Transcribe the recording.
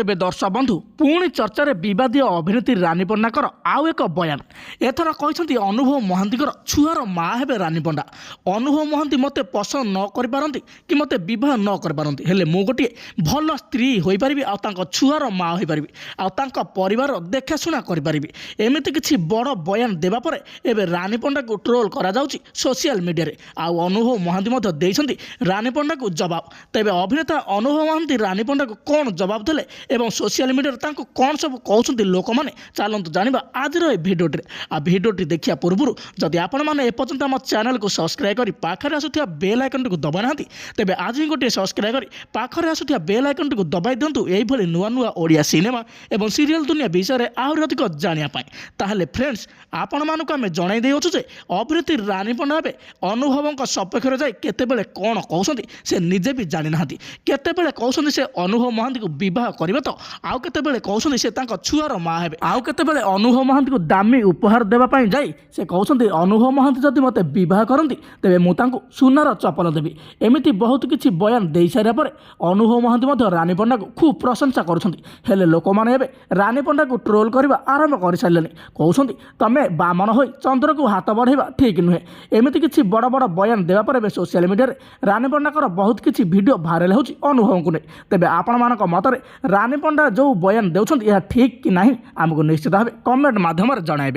तेबे दर्शक बंधु पुणी चर्चार विवादीय अभिनेत्री रानी पंडाकर आउ एक बयान एथर कहते अनुभव महांतीकर छुआर माँ हे रानी पंडा। अनुभव महांती मते पसंद न करि कि मते विवाह न करि हेले मु गोटे भल स्त्री हो पारि छुआर माँ हो पारि परिवार देखाशुना करि एमती किसी बड़ बयान देवा परे एबे रानी पंडा को ट्रोल करा जाउची सोशल मीडिया रे। आउ अनुभव महांती मते देइछन्ती रानी पंडा को जवाब। तेबे अभिनेता अनुभव महांती रानी पंडा को कौन जवाब देले एवं सोशल मीडिया कौन सब कहते लोक मैंने चलते जाना आज भिडियोटी। आ भिडियोटी देखा पूर्व जदि आपण मैंने एपर्यंत आम चैनल को सब्सक्राइब कर पाखे आसुवा बेल आइकन टी दबा ना तेज आज ही गोटे सब्सक्राइब कर पाखे आसुवा बेल आइकन टी दबाई दिंतु यही नुआ नुआ ओडिया सिनेमा एवं सीरियल दुनिया विषय में आहरी अधिक जानापी। ताहले फ्रेंड्स आपण मानक आम जन देउछु अभिनेत्री रानी पंडा अनुभव सपक्ष जाए केतेबेले कौन कहते से निजे भी जानी ना केतेबेले कहते से अनुभव महांती को विवाह करिबे तो आउ केतेबेले कहते से छुआर माँ हेबे आउ केतेबेले अनुभव महांती को दामी उपहार देवा पाई जाई से कहते अनुभव महांती जदि मते विवाह करती तेबे मु तांको सुनार चपल देवी। एमिति बहुत किछि बयान दे सारा पर अनुभव महांती मध्य रानी पंडा को खूब प्रशंसा करुछन्ती। हेले लोक माने एबे रानी पंडा को ट्रोल करबा आरंभ कर सारलेनी। कहउछन्ती तमे बामन होई चंद्र को हाथ बढ़ाइबा ठीक नुहे। एमिति किछि बड़ बड़ बयान देवा पर एबे सोशल मीडिया रे रानी पंडाकर बहुत किछि वीडियो भाइराल होछि अनुभव को नै। तेबे आपण मानक मतरे रानी पंडा जो बयान देउछन्ती यह ठीक कि नहीं आमको निश्चित भाव कमेंट माध्यम जणाइबे।